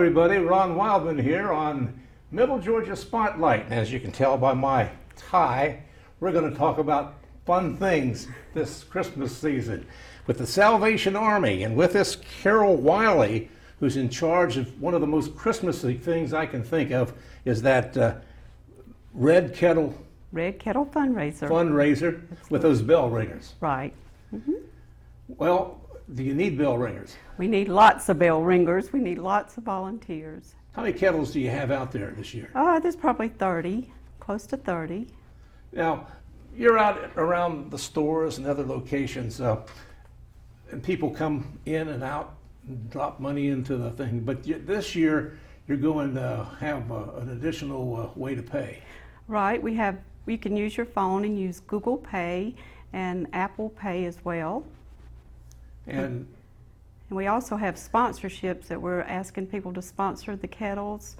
everybody, Ron Wildman here on Middle Georgia Spotlight. As you can tell by my tie, we're going to talk about fun things this Christmas season with the Salvation Army, and with us Carol Wylie, who's in charge of one of the most Christmassy things I can think of, is that Red Kettle fundraiser with those bell ringers. Right. Mm-hmm. Well, do you need bell ringers? We need lots of bell ringers. We need lots of volunteers. How many kettles do you have out there this year? There's probably 30, close to 30. Now, you're out around the stores and other locations, and people come in and out and drop money into the thing. But this year, you're going to have an additional way to pay. Right. You can use your phone and use Google Pay and Apple Pay as well. And we also have sponsorships that we're asking people to sponsor the kettles.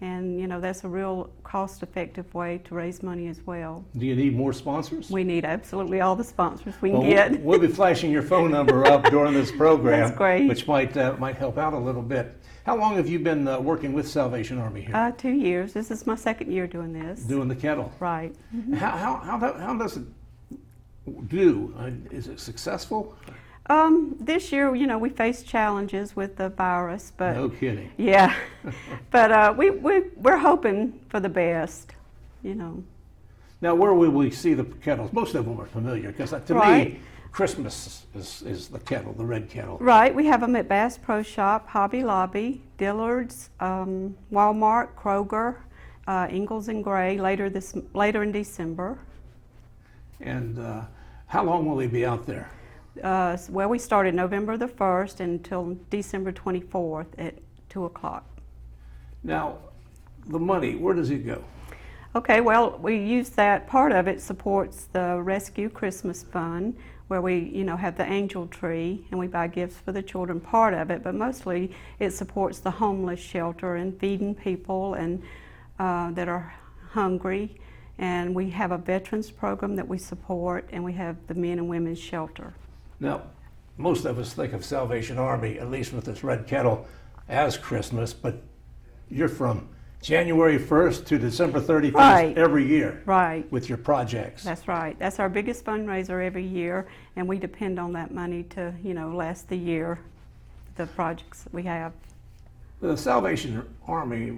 And, you know, that's a real cost-effective way to raise money as well. Do you need more sponsors? We need absolutely all the sponsors we can get. We'll be flashing your phone number up during this program, That's great. Which might help out a little bit. How long have you been working with Salvation Army here? 2 years. This is my second year doing this. Doing the kettle. Right. Mm-hmm. How does it do? Is it successful? This year, you know, we faced challenges with the virus, but no kidding. Yeah, but we're hoping for the best, you know. Now, where will we see the kettles? Most of them are familiar because to me, Christmas is the kettle, the red kettle. Right. We have them at Bass Pro Shop, Hobby Lobby, Dillard's, Walmart, Kroger, Ingalls and Gray later in December. And how long will they be out there? Well, we started November the 1st until December 24th at 2 o'clock. Now, the money, where does it go? Okay, well, we use that. Part of it supports the Rescue Christmas Fund, where we, you know, have the angel tree and we buy gifts for the children, part of it, but mostly it supports the homeless shelter and feeding people and that are hungry. And we have a veterans program that we support, and we have the men and women's shelter. Now, most of us think of Salvation Army, at least with this red kettle, as Christmas, but you're from January 1st to December 31st every year. Right. With your projects. That's right. That's our biggest fundraiser every year, and we depend on that money to, you know, last the year, the projects that we have. The Salvation Army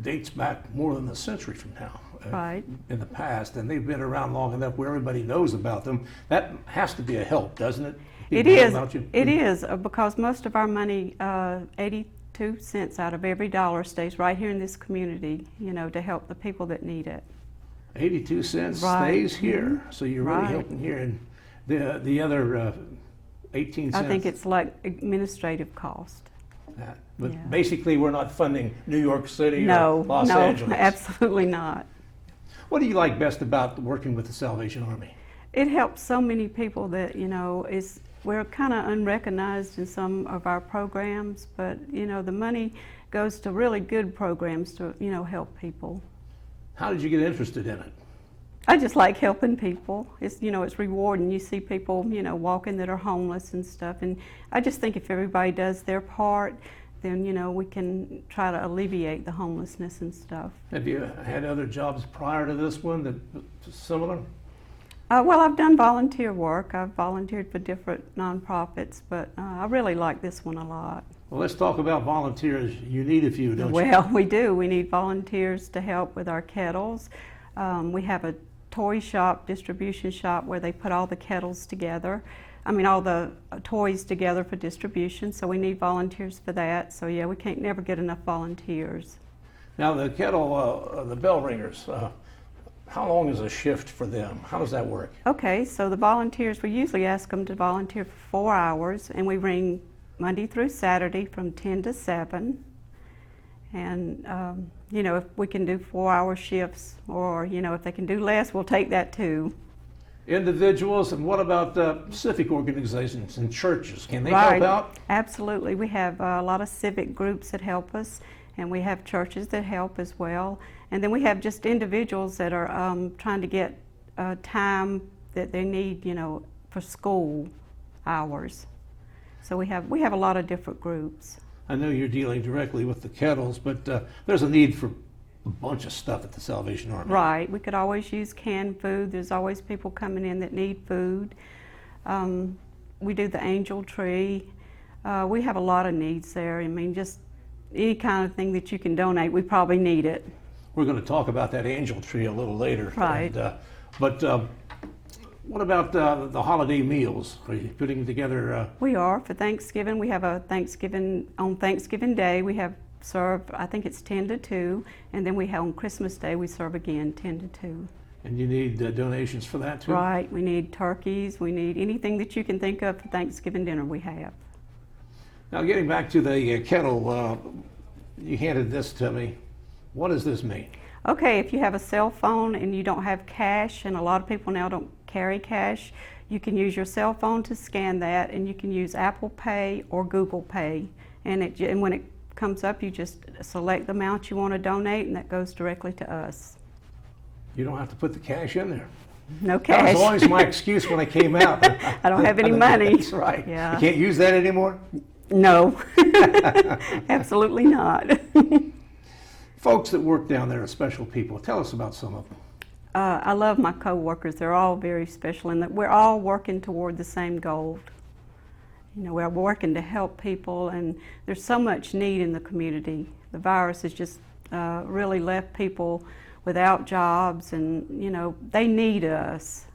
dates back more than a century from now. Right. In the past, and they've been around long enough where everybody knows about them. That has to be a help, doesn't it? It is. It is, because most of our money, 82 cents out of every dollar, stays right here in this community, you know, to help the people that need it. 82 cents stays here, so you're really helping here. And the other 18 cents? I think it's like administrative cost. But basically, we're not funding New York City or Los Angeles. No, absolutely not. What do you like best about working with the Salvation Army? It helps so many people that, you know, we're kind of unrecognized in some of our programs, but, you know, the money goes to really good programs to, you know, help people. How did you get interested in it? I just like helping people. It's, you know, it's rewarding. You see people, you know, walking that are homeless and stuff, and I just think if everybody does their part, then, you know, we can try to alleviate the homelessness and stuff. Have you had other jobs prior to this one that similar? Well, I've done volunteer work. I've volunteered for different nonprofits, but I really like this one a lot. Well, let's talk about volunteers. You need a few, don't you? Well, we do. We need volunteers to help with our kettles. We have a toy shop, distribution shop, where they put all the kettles together. I mean, all the toys together for distribution, so we need volunteers for that. So yeah, we can't never get enough volunteers. Now the kettle, the bell ringers, how long is a shift for them? How does that work? Okay, so the volunteers, we usually ask them to volunteer for 4 hours, and we ring Monday through Saturday from 10 to 7. And, you know, if we can do 4-hour shifts, or, you know, if they can do less, we'll take that too. Individuals, and what about civic organizations and churches? Can they help out? Absolutely. We have a lot of civic groups that help us, and we have churches that help as well. And then we have just individuals that are trying to get time that they need, you know, for school hours. So we have a lot of different groups. I know you're dealing directly with the kettles, but there's a need for a bunch of stuff at the Salvation Army. Right. We could always use canned food. There's always people coming in that need food. We do the angel tree. We have a lot of needs there. I mean, just any kind of thing that you can donate, we probably need it. We're going to talk about that angel tree a little later. Right. But what about the holiday meals? Are you putting together? We are for Thanksgiving. We have a on Thanksgiving Day. We have serve. I think it's 10 to 2, and then we have on Christmas Day we serve again 10 to 2. And you need donations for that too? Right. We need turkeys. We need anything that you can think of for Thanksgiving dinner. We have. Now, getting back to the kettle, you handed this to me. What does this mean? Okay, if you have a cell phone and you don't have cash, and a lot of people now don't carry cash, you can use your cell phone to scan that, and you can use Apple Pay or Google Pay. And when it comes up, you just select the amount you want to donate, and that goes directly to us. You don't have to put the cash in there. No cash. That was always my excuse when I came out. I don't have any money. That's right. Yeah. You can't use that anymore? No, absolutely not. Folks that work down there are special people. Tell us about some of them. I love my coworkers. They're all very special, and that we're all working toward the same goal. You know, we're working to help people, and there's so much need in the community. The virus has just really left people without jobs, and you know, they need us.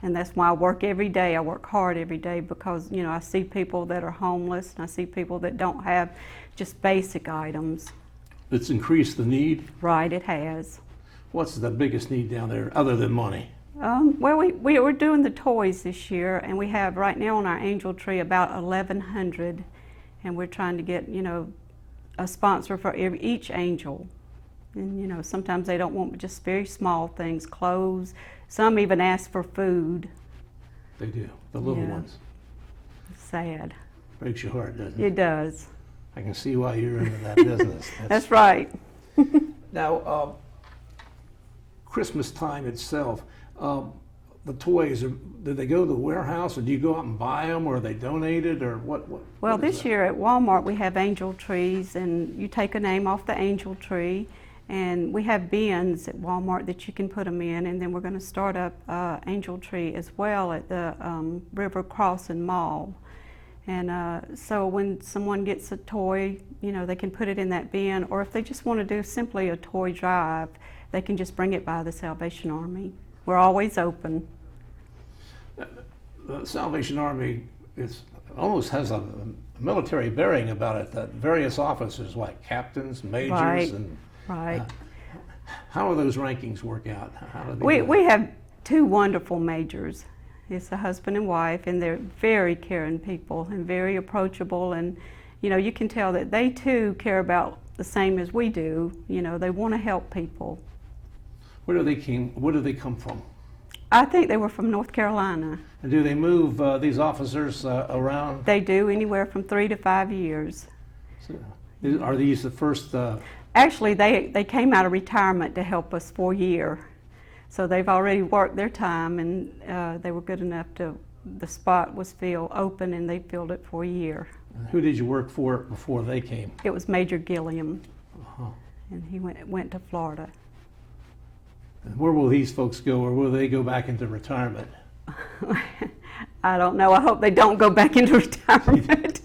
And that's why I work every day. I work hard every day because, you know, I see people that are homeless, and I see people that don't have just basic items. It's increased the need? Right, it has. What's the biggest need down there other than money? Well, we're doing the toys this year, and we have right now on our angel tree about 1,100, and we're trying to get, you know, a sponsor for each angel. And, you know, sometimes they don't want just very small things, clothes. Some even ask for food. They do, the little Yeah. ones. It's sad. Breaks your heart, doesn't it? It does. I can see why you're into that business. That's right. Now, Christmas time itself, the toys, do they go to the warehouse, or do you go out and buy them, or are they donated, or what? Well, what is this that? year at Walmart we have angel trees, and you take a name off the angel tree, and we have bins at Walmart that you can put them in, and then we're going to start up angel tree as well at the River Crossing Mall. And so when someone gets a toy, you know, they can put it in that bin, or if they just want to do simply a toy drive, they can just bring it by the Salvation Army. We're always open. The Salvation Army almost has a military bearing about it, that various officers like captains, majors, Right. and Right. how do those rankings work out? How do they We have two wonderful majors. It's a husband and wife, and they're very caring people and very approachable, and you know, you can tell that they too care about the same as we do. You know, they want to help people. Where do they come from? I think they were from North Carolina. And do they move these officers around? They do, anywhere from 3 to 5 years. Are these the first? Actually, they came out of retirement to help us for a year. So they've already worked their time, and they were good enough the spot was open, and they filled it for a year. Who did you work for before they came? It was Major Gilliam, Uh-huh. and he went to Florida. And where will these folks go, or will they go back into retirement? I don't know. I hope they don't go back into retirement.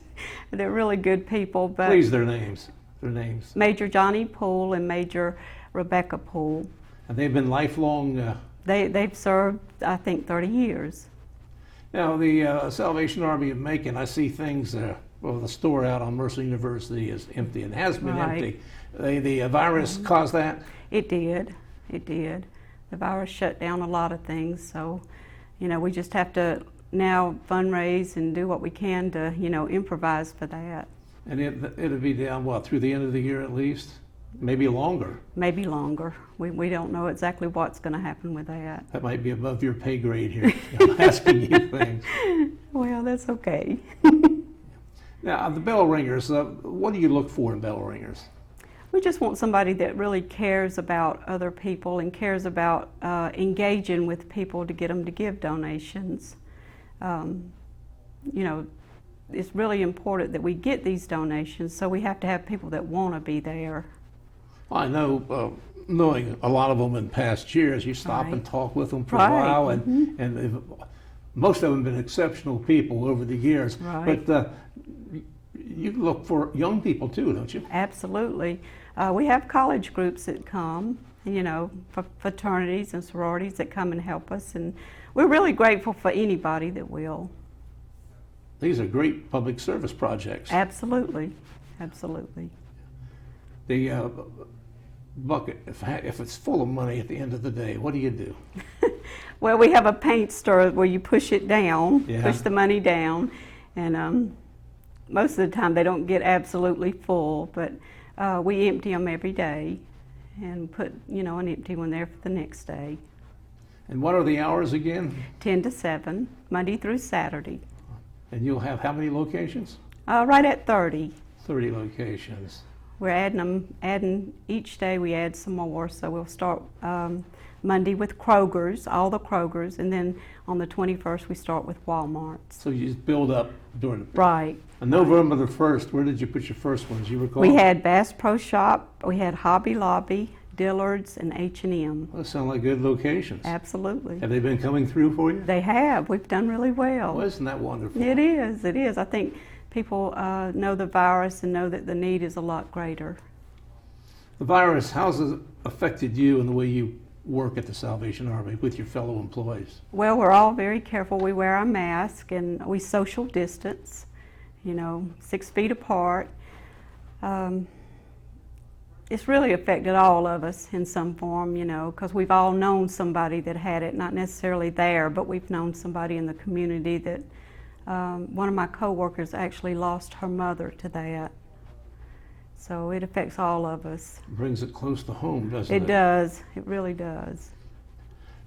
They're really good people. But Please, their names. Their names. Major Johnny Poole and Major Rebecca Poole. And they've been lifelong. They've served, I think, 30 years. Now, the Salvation Army of Macon, I see things. Well, the store out on Mercer University is empty and has been Right. empty. The virus caused that? It did. It did. The virus shut down a lot of things. So, you know, we just have to now fundraise and do what we can to, you know, improvise for that. And it'll be down, what, through the end of the year at least? Maybe longer. Maybe longer. We don't know exactly what's going to happen with that. That might be above your pay grade here. I'm asking you things. Well, that's okay. Now, the bell ringers, what do you look for in bell ringers? We just want somebody that really cares about other people and cares about engaging with people to get them to give donations. You know, it's really important that we get these donations, so we have to have people that want to be there. I know, knowing a lot of them in past years, you stop Right. and talk with them for a Right. while, and most of them have been exceptional people over the years. Right. But you look for young people too, don't you? Absolutely. We have college groups that come, you know, fraternities and sororities that come and help us, and we're really grateful for anybody that will. These are great public service projects. Absolutely. Absolutely. The bucket, if it's full of money at the end of the day, what do you do? Well, we have a paint stir where you push it down, Yeah. push the money down, and most of the time they don't get absolutely full, but we empty them every day and put, you know, an empty one there for the next day. And what are the hours again? 10 to 7, Monday through Saturday. And you'll have how many locations? Right at 30. 30 locations. We're adding each day we add some more, so we'll start Monday with Kroger's, all the Kroger's, and then on the 21st we start with Walmart's. So you just build up during Right. On November the 1st, where did you put your first ones? You recall? We had Bass Pro Shop, we had Hobby Lobby, Dillard's, and H&M. Those sound like good locations. Absolutely. Have they been coming through for you? They have. We've done really well. Well, isn't that wonderful? It is. It is. I think people know the virus and know that the need is a lot greater. The virus, how's it affected you and the way you work at the Salvation Army with your fellow employees? Well, we're all very careful. We wear our mask and we social distance, you know, 6 feet apart. It's really affected all of us in some form, you know, because we've all known somebody that had it, not necessarily there, but we've known somebody in the community that one of my coworkers actually lost her mother to that. So it affects all of us. Brings it close to home, doesn't it? It does. It really does.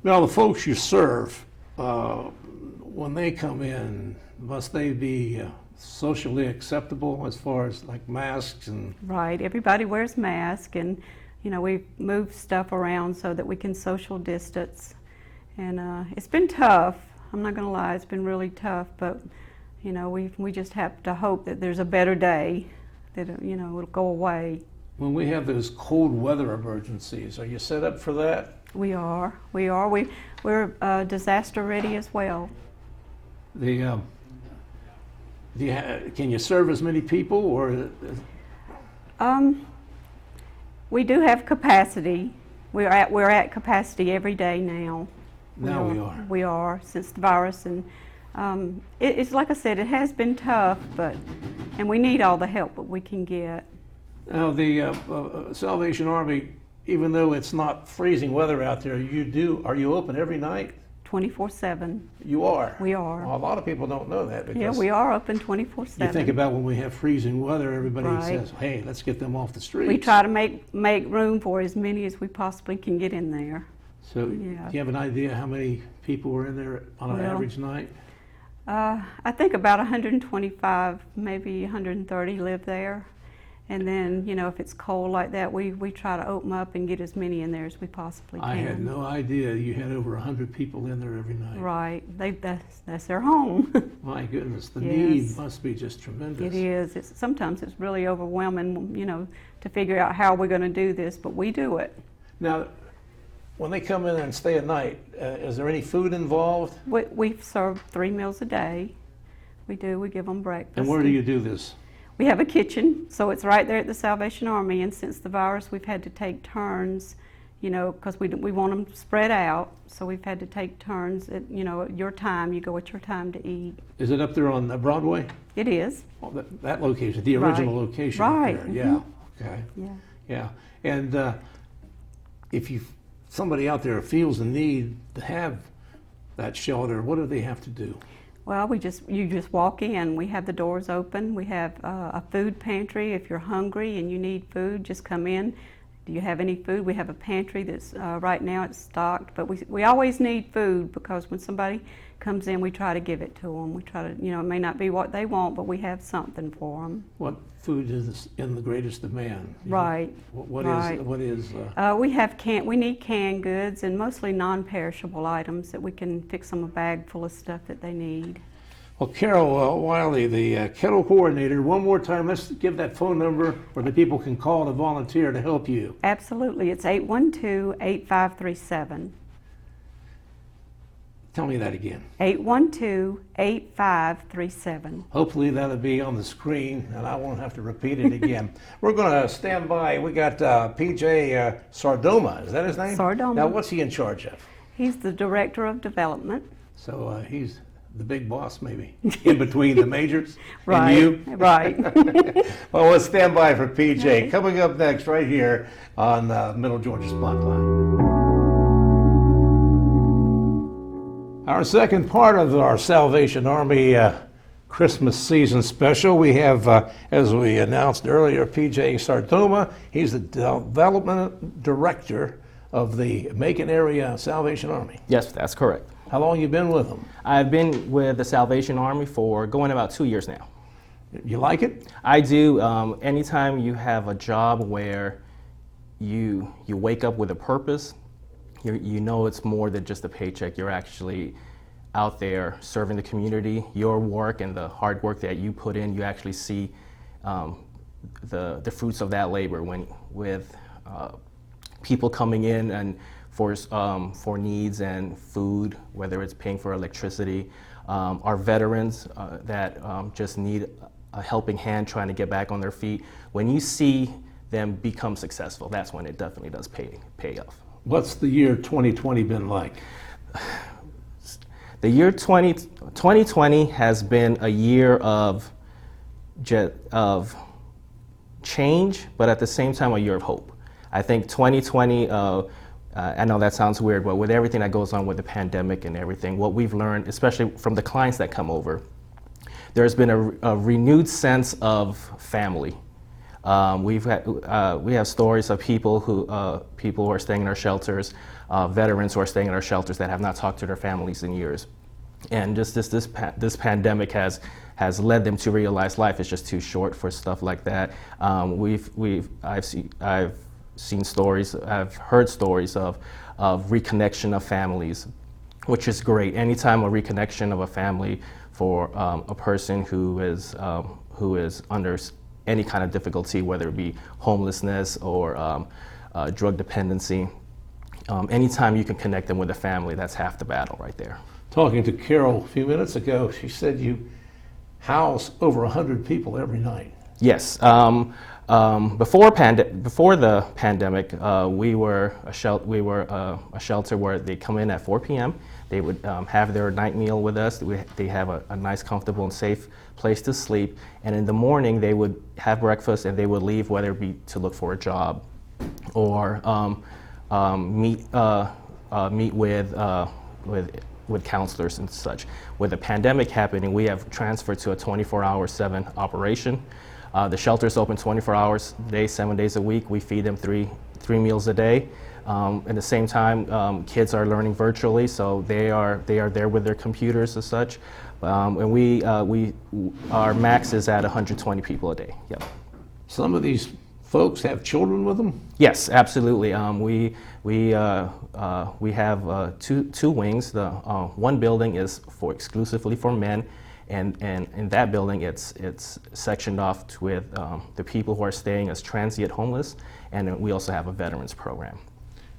Now, the folks you serve, when they come in, must they be socially acceptable as far as like masks and? Right. Everybody wears masks, and you know we've moved stuff around so that we can social distance. And it's been tough. I'm not going to lie. It's been really tough, but you know we just have to hope that there's a better day, that you know it'll go away. When we have those cold weather emergencies, are you set up for that? We are. We're disaster ready as well. Can you serve as many people, or? We do have capacity. We're at capacity every day now. Now we are. We are, since the virus, and it's like I said, it has been tough, and we need all the help that we can get. Now, the Salvation Army, even though it's not freezing weather out there, are you open every night? 24/7. You are? We are. Well, a lot of people don't know that. Because Yeah, we are open 24/7. you think about when we have freezing weather, everybody Right. says, hey, let's get them off the streets. We try to make room for as many as we possibly can get in there. So Yeah. do you have an idea how many people were in there on an Well, average night? I think about 125, maybe 130 live there. And then, you know, if it's cold like that, we try to open up and get as many in there as we possibly can. I had no idea you had over 100 people in there every night. Right. That's their home. My goodness, the Yes. need must be just tremendous. It is. Sometimes it's really overwhelming, you know, to figure out how we're going to do this, but we do it. Now, when they come in and stay a night, is there any food involved? We serve 3 meals a day. We do. We give them breakfast. And where do you do this? We have a kitchen, so it's right there at the Salvation Army, and since the virus, we've had to take turns, you know, because we want them spread out, so we've had to take turns at, you know, at your time. You go at your time to eat. Is it up there on Broadway? It is. Oh, that location, the original Right. location Right. up there. Yeah, okay, Yeah. yeah. And if somebody out there feels the need to have that shelter, what do they have to do? Well, you just walk in. We have the doors open. We have a food pantry. If you're hungry and you need food, just come in. Do you have any food? We have a pantry that's right now it's stocked, but we always need food because when somebody comes in, we try to give it to them. We try to, you know, it may not be what they want, but we have something for them. What food is in the greatest demand? Right. What right. is? We need canned goods and mostly non-perishable items that we can fix them a bag full of stuff that they need. Well, Carol Wylie, the Kettle Coordinator, one more time, let's give that phone number where the people can call to volunteer to help you. Absolutely. It's 812-8537. Tell me that again. 812-8537. Hopefully that'll be on the screen and I won't have to repeat it again. We're going to stand by. We got PJ Sardoma. Is that his name? Sardoma. Now, what's he in charge of? He's the Director of Development. So he's the big boss, maybe, in between the majors Right, and you. right. Well, let's stand by for PJ. Coming up next right here on Middle Georgia Spotlight. Our second part of our Salvation Army Christmas season special, we have, as we announced earlier, PJ Sardoma. He's the Development Director of the Macon Area Salvation Army. Yes, that's correct. How long you been with them? I've been with the Salvation Army for going about 2 years now. You like it? I do. Anytime you have a job where you wake up with a purpose, you know it's more than just a paycheck. You're actually out there serving the community. Your work and the hard work that you put in, you actually see the fruits of that labor with people coming in and for needs and food, whether it's paying for electricity. Our veterans that just need a helping hand trying to get back on their feet. When you see them become successful, that's when it definitely does pay off. What's the year 2020 been like? The year 2020 has been a year of change, but at the same time a year of hope. I think 2020, I know that sounds weird, but with everything that goes on with the pandemic and everything, what we've learned, especially from the clients that come over, there's been a renewed sense of family. We have stories of people who are staying in our shelters, veterans who are staying in our shelters that have not talked to their families in years, and just this pandemic has led them to realize life is just too short for stuff like that. I've seen stories, I've heard stories of reconnection of families, which is great. Anytime a reconnection of a family for a person who is under any kind of difficulty, whether it be homelessness or drug dependency, anytime you can connect them with a family, that's half the battle right there. Talking to Carol a few minutes ago, she said you house over 100 people every night. Yes. Before the pandemic, we were a shelter where they come in at 4 p.m. They would have their night meal with us. They have a nice, comfortable, and safe place to sleep. And in the morning, they would have breakfast and they would leave, whether it be to look for a job or meet with counselors and such. With the pandemic happening, we have transferred to a 24/7 operation. The shelter is open 24 hours a day, 7 days a week. We feed them three meals a day. At the same time, kids are learning virtually, so they are there with their computers and such. And our max is at 120 people a day. Yep. Some of these folks have children with them? Yes, absolutely. We have two wings. The one building is exclusively for men. And in that building, it's sectioned off with the people who are staying as transient homeless, and we also have a veterans program.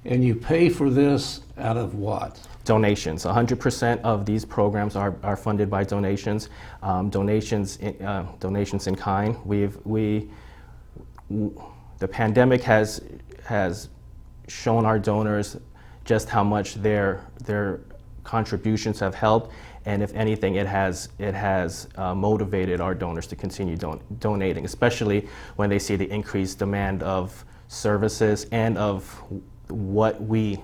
And you pay for this out of what? Donations. 100% of these programs are funded by donations. Donations in kind. The pandemic has shown our donors just how much their contributions have helped. And if anything, it has motivated our donors to continue donating, especially when they see the increased demand of services and of what we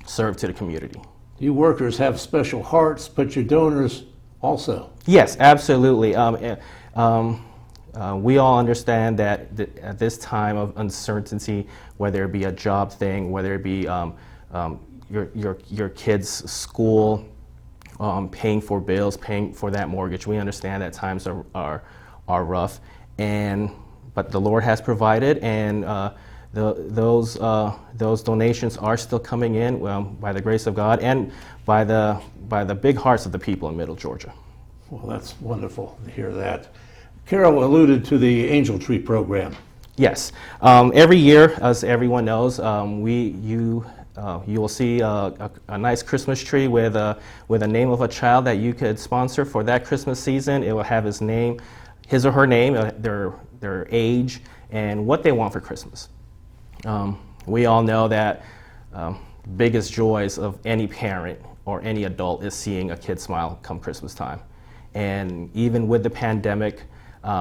serve to the community. You workers have special hearts, but your donors also. Yes, absolutely. We all understand that at this time of uncertainty, whether it be a job thing, whether it be your kids' school, paying for bills, paying for that mortgage. We understand that times are rough, but the Lord has provided, and those donations are still coming in by the grace of God and by the big hearts of the people in Middle Georgia. Well, that's wonderful to hear that. Carol alluded to the Angel Tree program. Yes. Every year, as everyone knows, you will see a nice Christmas tree with a name of a child that you could sponsor for that Christmas season. It will have his or her name, their age, and what they want for Christmas. We all know that biggest joys of any parent or any adult is seeing a kid smile come Christmas time. And even with the pandemic,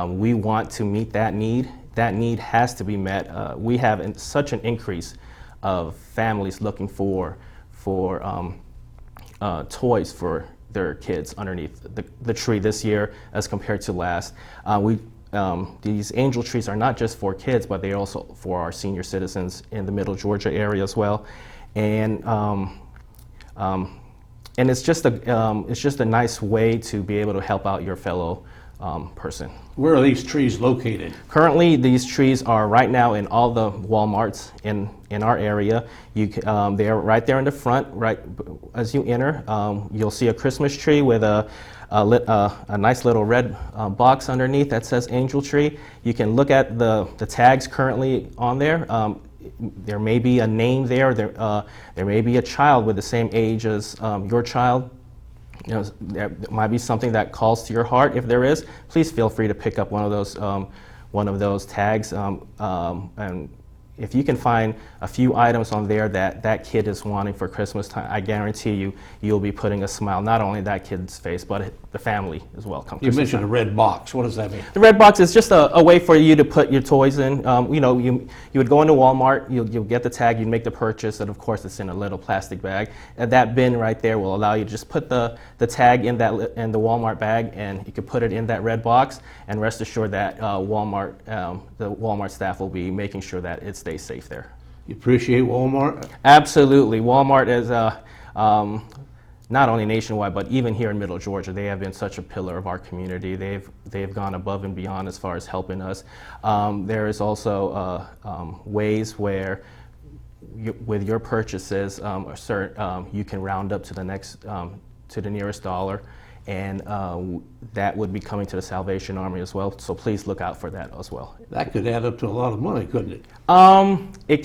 we want to meet that need. That need has to be met. We have such an increase of families looking for toys for their kids underneath the tree this year as compared to last. These angel trees are not just for kids, but they're also for our senior citizens in the Middle Georgia area as well. And it's just a nice way to be able to help out your fellow person. Where are these trees located? Currently, these trees are right now in all the Walmarts in our area. They're right there in the front, right as you enter. You'll see a Christmas tree with a nice little red box underneath that says Angel Tree. You can look at the tags currently on there. There may be a name there. There may be a child with the same age as your child. You know, there might be something that calls to your heart. If there is, please feel free to pick up one of those tags. And if you can find a few items on there that kid is wanting for Christmas time, I guarantee you'll be putting a smile not only on that kid's face, but the family as well. You mentioned a red box. What does that mean? The red box is just a way for you to put your toys in. You would go into Walmart, you'll get the tag, you'd make the purchase, and of course it's in a little plastic bag. And that bin right there will allow you to just put the tag in the Walmart bag, and you can put it in that red box. And rest assured that the Walmart staff will be making sure that it stays safe there. You appreciate Walmart? Absolutely. Walmart is not only nationwide, but even here in Middle Georgia, they have been such a pillar of our community. They've gone above and beyond as far as helping us. There is also ways where with your purchases, you can round up to the nearest dollar, and that would be coming to the Salvation Army as well. So please look out for that as well. That could add up to a lot of money, couldn't it? It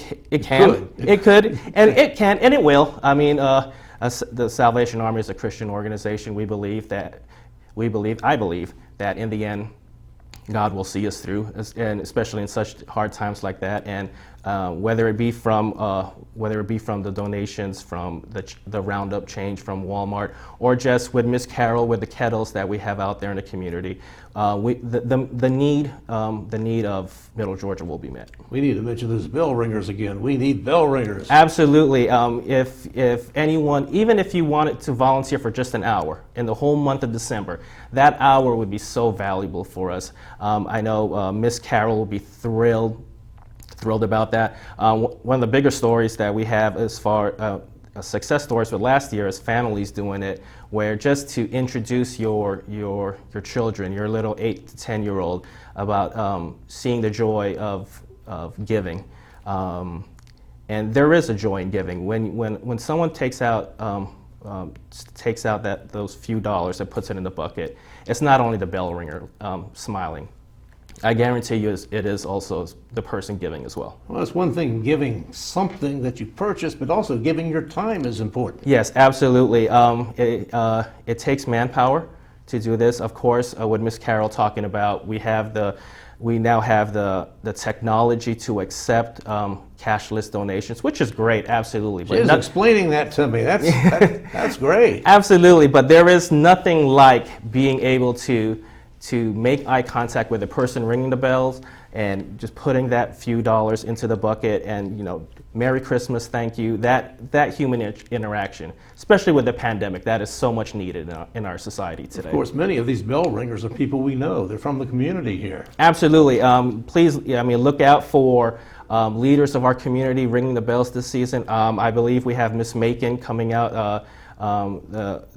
could, and it will. I mean, the Salvation Army is a Christian organization. I believe that in the end, God will see us through, and especially in such hard times like that. And whether it be from the donations from the roundup change from Walmart, or just with Miss Carol with the kettles that we have out there in the community, the need of Middle Georgia will be met. We need to mention those bell ringers again. We need bell ringers. Absolutely. If anyone, even if you wanted to volunteer for just an hour in the whole month of December, that hour would be so valuable for us. I know Miss Carol will be thrilled about that. One of the bigger stories that we have as far success stories with last year is families doing it, where just to introduce your children, your little 8 to 10-year-old, about seeing the joy of giving. And there is a joy in giving. When someone takes out those few dollars and puts it in the bucket, it's not only the bell ringer smiling. I guarantee you it is also the person giving as well. Well, it's one thing giving something that you purchased, but also giving your time is important. Yes, absolutely. It takes manpower to do this. Of course, with Ms. Carol talking about, we now have the technology to accept cashless donations, which is great, absolutely. She's explaining that to me. That's great. Absolutely, but there is nothing like being able to make eye contact with the person ringing the bells and just putting that few dollars into the bucket and, Merry Christmas, thank you. That human interaction, especially with the pandemic, that is so much needed in our society today. Of course, many of these bell ringers are people we know. They're from the community here. Absolutely. Please, look out for leaders of our community ringing the bells this season. I believe we have Miss Macon coming out,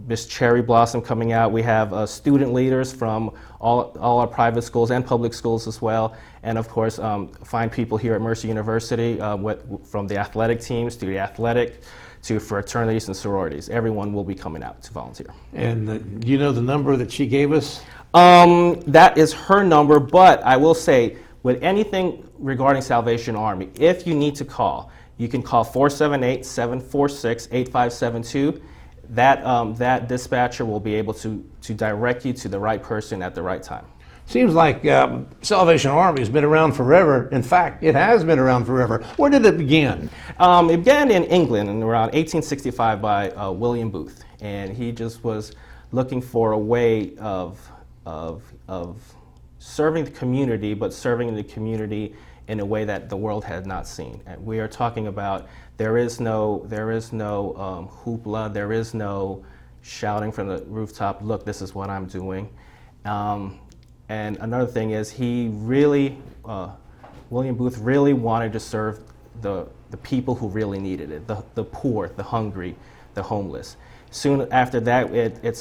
Miss Cherry Blossom coming out. We have student leaders from all our private schools and public schools as well. And of course, fine people here at Mercer University, from the athletic teams to to fraternities and sororities. Everyone will be coming out to volunteer. And do you know the number that she gave us? That is her number, but I will say, with anything regarding Salvation Army, if you need to call, you can call 478-746-8572. That dispatcher will be able to direct you to the right person at the right time. Seems like Salvation Army has been around forever. In fact, it has been around forever. Where did it begin? It began in England in around 1865 by William Booth, and he just was looking for a way of serving the community, but serving the community in a way that the world had not seen. And we are talking about there is no hoopla, there is no shouting from the rooftop, look, this is what I'm doing. And another thing is William Booth really wanted to serve the people who really needed it, the poor, the hungry, the homeless. Soon after that, it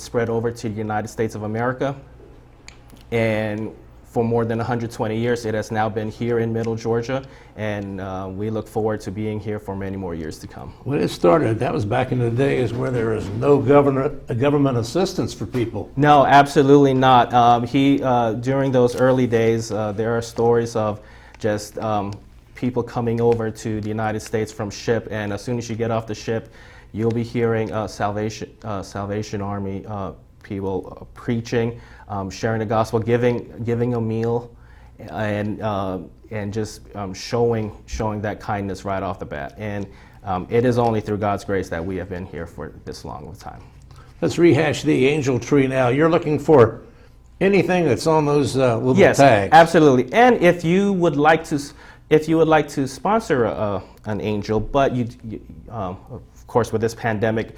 spread over to the United States of America, and for more than 120 years, it has now been here in Middle Georgia, and we look forward to being here for many more years to come. When it started, that was back in the days where there was no government assistance for people. No, absolutely not. During those early days, there are stories of just people coming over to the United States from ship, and as soon as you get off the ship, you'll be hearing Salvation Army people preaching, sharing the gospel, giving a meal, and just showing that kindness right off the bat. And it is only through God's grace that we have been here for this long of a time. Let's rehash the angel tree now. You're looking for anything that's on those little yes, tags. Absolutely. And if you would like to sponsor an angel, but of course with this pandemic,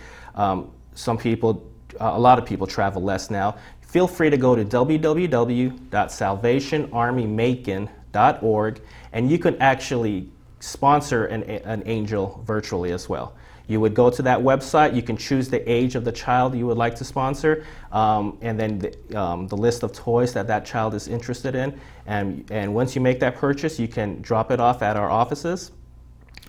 a lot of people travel less now. Feel free to go to www.salvationarmymacon.org, and you can actually sponsor an angel virtually as well. You would go to that website, you can choose the age of the child you would like to sponsor, and then the list of toys that child is interested in. And once you make that purchase, you can drop it off at our offices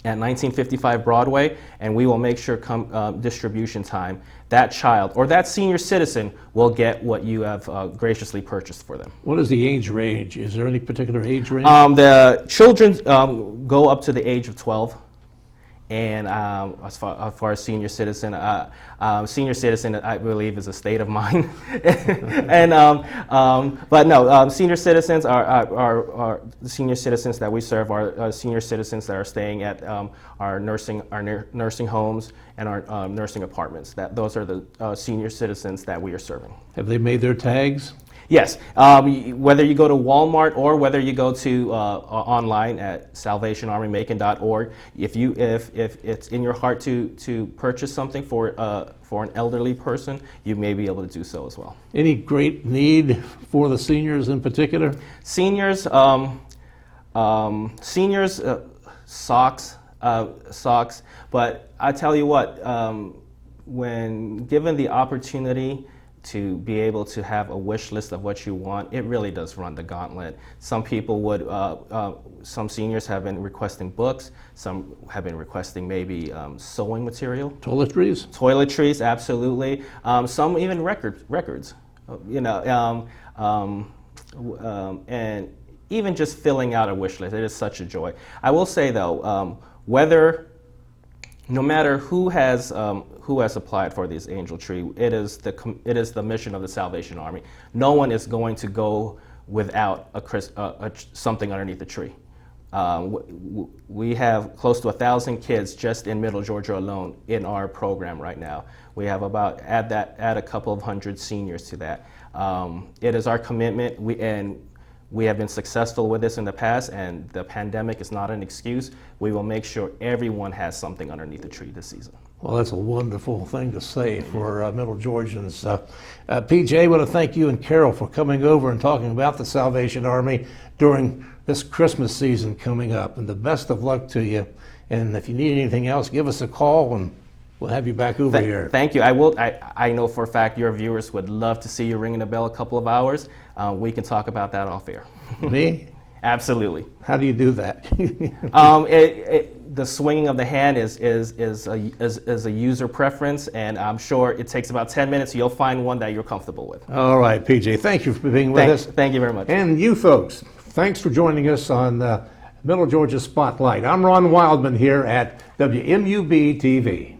at 1955 Broadway, and we will make sure come distribution time, that child or that senior citizen will get what you have graciously purchased for them. What is the age range? Is there any particular age range? The children go up to the age of 12. And as far as senior citizen, I believe is a state of mind. And but no, senior citizens are the senior citizens that we serve are senior citizens that are staying at our nursing homes and our nursing apartments. Those are the senior citizens that we are serving. Have they made their tags? Yes, whether you go to Walmart or whether you go to online at salvationarmymacon.org, if it's in your heart to purchase something for an elderly person, you may be able to do so as well. Any great need for the seniors in particular? Seniors, socks. But I tell you what, when given the opportunity to be able to have a wish list of what you want, it really does run the gauntlet. Some people would, some seniors have been requesting books, some have been requesting maybe sewing material. Toiletries? Toiletries, absolutely. Some even records, and even just filling out a wish list, it is such a joy. I will say though, no matter who has applied for this angel tree, it is the mission of the Salvation Army. No one is going to go without something underneath the tree. We have close to 1,000 kids just in Middle Georgia alone in our program right now. We have add a couple of hundred seniors to that. It is our commitment. We have been successful with this in the past, and the pandemic is not an excuse. We will make sure everyone has something underneath the tree this season. Well, that's a wonderful thing to say for Middle Georgians. PJ, I want to thank you and Carol for coming over and talking about the Salvation Army during this Christmas season coming up. And the best of luck to you. And if you need anything else, give us a call and we'll have you back over here. Thank you. I know for a fact your viewers would love to see you ringing the bell a couple of hours. We can talk about that off air. Me? Absolutely. How do you do that? The swinging of the hand is a user preference, and I'm sure it takes about 10 minutes. You'll find one that you're comfortable with. All right, PJ, thank you for being with us. Thank you very much. And you folks, thanks for joining us on Middle Georgia Spotlight. I'm Ron Wildman here at WMUB TV.